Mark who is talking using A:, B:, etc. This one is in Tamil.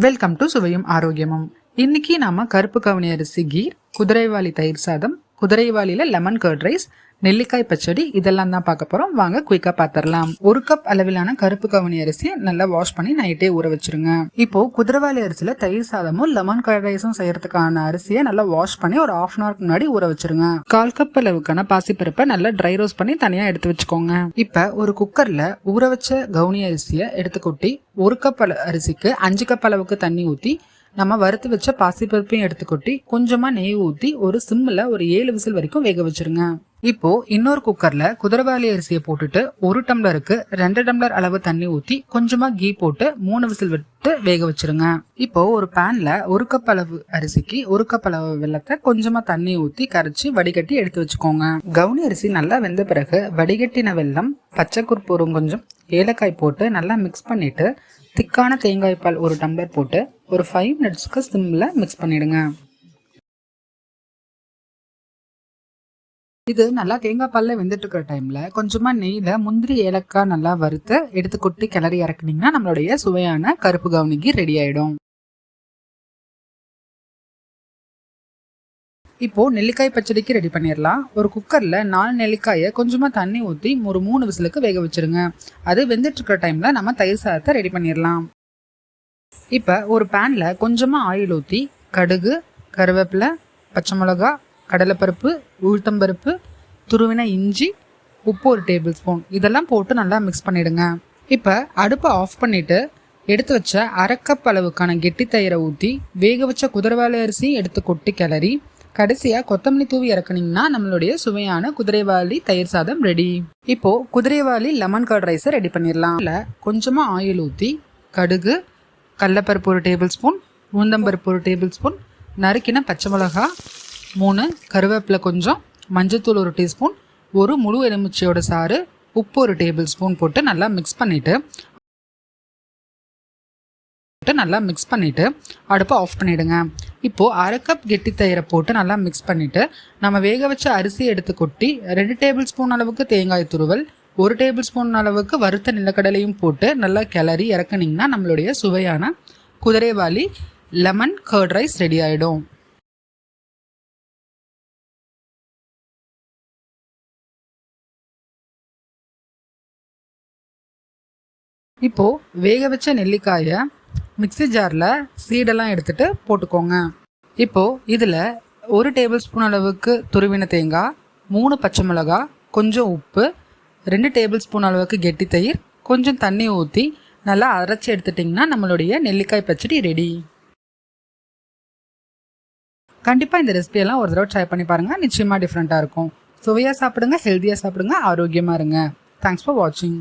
A: வெல்கம் டு சுவையும் ஆரோக்கியமும். இன்னைக்கு நாம கருப்பு கவுனி அரிசி கீர், குதிரைவாலி தயிர் சாதம், குதிரைவாலியில லெமன் கர்ட் ரைஸ், நெல்லிக்காய் பச்சடி இதெல்லாம் தான் பார்க்க போறோம். வாங்க குயிக்கா பாத்திரலாம். 1 கப் அளவிலான கருப்பு கவுனி அரிசியை நல்லா வாஷ் பண்ணி நைட்டே ஊற வச்சிருங்க. இப்போ குதிரைவாலி அரிசியில தயிர் சாதமும் லெமன் கர்ட் ரைஸும் செய்யறதுக்கான அரிசியை நல்லா வாஷ் பண்ணி ஒரு 1/2 hour முன்னாடி ஊற வச்சிருங்க. 1/4 கப் அளவுக்கான பாசிப்பருப்பை நல்லா ட்ரை ரோஸ்ட் பண்ணி தனியா எடுத்து வச்சுக்கோங்க. இப்ப ஒரு குக்கர்ல ஊற வச்ச கவுனி அரிசியை எடுத்து கொட்டி 1 கப் அரிசிக்கு 5 கப் அளவுக்கு தண்ணி ஊத்தி நம்ம வறுத்து வச்ச பாசிப்பருப்பையும் எடுத்து கொட்டி கொஞ்சமா நெய் ஊத்தி ஒரு சிம்ல ஒரு 7 விசில் வரைக்கும் வேக வச்சிருங்க. இப்போ இன்னொரு குக்கர்ல குதிரைவாலி அரிசியை போட்டுட்டு 1 டம்ளருக்கு 2 டம்ளர் அளவு தண்ணி ஊத்தி கொஞ்சமா கீ போட்டு 3 விசில் விட்டு வேக வச்சிருங்க. இப்போ ஒரு பேன்ல 1 கப் அளவு அரிசிக்கு 1 கப் அளவு வெல்லத்தை கொஞ்சமா தண்ணி ஊத்தி கரைச்சி வடிகட்டி எடுத்து வச்சுக்கோங்க. கவுனி அரிசி நல்லா வெந்த பிறகு வடிகட்டின வெல்லம், பச்சைக்குற்பூரம் கொஞ்சம், ஏலக்காய் போட்டு நல்லா மிக்ஸ் பண்ணிட்டு திக்கான தேங்காய் பால் 1 டம்ளர் போட்டு ஒரு 5 மினிட்ஸ்க்கு சிம்ல மிக்ஸ் பண்ணிடுங்க. இது நல்லா தேங்காய் பால்ல வெந்துட்டு இருக்கிற டைம்ல கொஞ்சமா நெய்ல முந்திரி ஏலக்காய் நல்லா வறுத்து எடுத்து கொட்டி கிளறி இறக்குனீங்கன்னா நம்மளுடைய சுவையான கருப்பு கவுனி கீர் ரெடி ஆயிடும். இப்போ நெல்லிக்காய் பச்சடிக்கு ரெடி பண்ணிடலாம். ஒரு குக்கர்ல 4 நெல்லிக்காயை கொஞ்சமா தண்ணி ஊற்றி ஒரு 3 விசிலுக்கு வேக வச்சிருங்க. அது வெந்துட்டு இருக்கிற டைம்ல நம்ம தயிர் சாதத்தை ரெடி பண்ணிடலாம். இப்ப ஒரு பேன்ல கொஞ்சமா ஆயில் ஊற்றி கடுகு, கருவேப்பிலை, பச்சை மிளகா, கடலைப்பருப்பு, உளுத்தம்பருப்பு, துருவின இஞ்சி, உப்பு 1 டேபிள் ஸ்பூன் இதெல்லாம் போட்டு நல்லா மிக்ஸ் பண்ணிடுங்க. இப்ப அடுப்பை ஆஃப் பண்ணிட்டு எடுத்து வச்ச 1/2 கப் அளவுக்கான கெட்டி தயிரை ஊற்றி வேக வச்ச குதிரைவாலி அரிசி எடுத்து கொட்டி கிளறி கடைசியா கொத்தமல்லி தூவி இறக்குனீங்கன்னா நம்மளுடைய சுவையான குதிரைவாலி தயிர் சாதம் ரெடி. இப்போ குதிரைவாலி லெமன் கர்ட் ரைஸை ரெடி பண்ணிடலாம். கொஞ்சமா ஆயில் ஊற்றி கடுகு, கடலைப்பருப்பு 1 டேபிள் ஸ்பூன், உளுந்தம்பருப்பு 1 டேபிள் ஸ்பூன், நறுக்கின பச்சை மிளகா 3, கருவேப்பிலை கொஞ்சம், மஞ்சத்தூள் 1 டீஸ்பூன், ஒரு முழு எலுமிச்சையோட சாறு, உப்பு 1 டேபிள் ஸ்பூன் போட்டு நல்லா மிக்ஸ் பண்ணிட்டு அடுப்பை ஆஃப் பண்ணிடுங்க. இப்போ 1/2 கப் கெட்டி தயிரை போட்டு நல்லா மிக்ஸ் பண்ணிட்டு நம்ம வேக வச்ச அரிசி எடுத்து கொட்டி 2 டேபிள் ஸ்பூன் அளவுக்கு தேங்காய் துருவல், 1 டேபிள் ஸ்பூன் அளவுக்கு வறுத்த நிலக்கடலையும் போட்டு நல்லா கிளறி இறக்குனீங்கன்னா நம்மளுடைய சுவையான குதிரைவாலி லெமன் கர்ட் ரைஸ் ரெடி ஆயிடும். இப்போ வேக வச்ச நெல்லிக்காயை மிக்ஸி ஜாரில் சீடெல்லாம் எடுத்துட்டு போட்டுக்கோங்க. இப்போ இதில் 1 டேபிள் ஸ்பூன் அளவுக்கு துருவின தேங்காய், 3 பச்சை மிளகா, கொஞ்சம் உப்பு, 2 டேபிள் ஸ்பூன் அளவுக்கு கெட்டி தயிர், கொஞ்சம் தண்ணி ஊற்றி நல்லா அரைச்சி எடுத்துட்டிங்கன்னா நம்மளுடைய நெல்லிக்காய் பச்சடி ரெடி. கண்டிப்பாக இந்த ரெசிபியெல்லாம் ஒரு தடவை ட்ரை பண்ணி பாருங்கள். நிச்சயமாக டிஃப்ரெண்ட்டாக இருக்கும். சுவையாக சாப்பிடுங்க, ஹெல்த்தியாக சாப்பிடுங்க, ஆரோக்கியமாக இருங்க. தேங்க்ஸ் ஃபார் வாட்சிங்.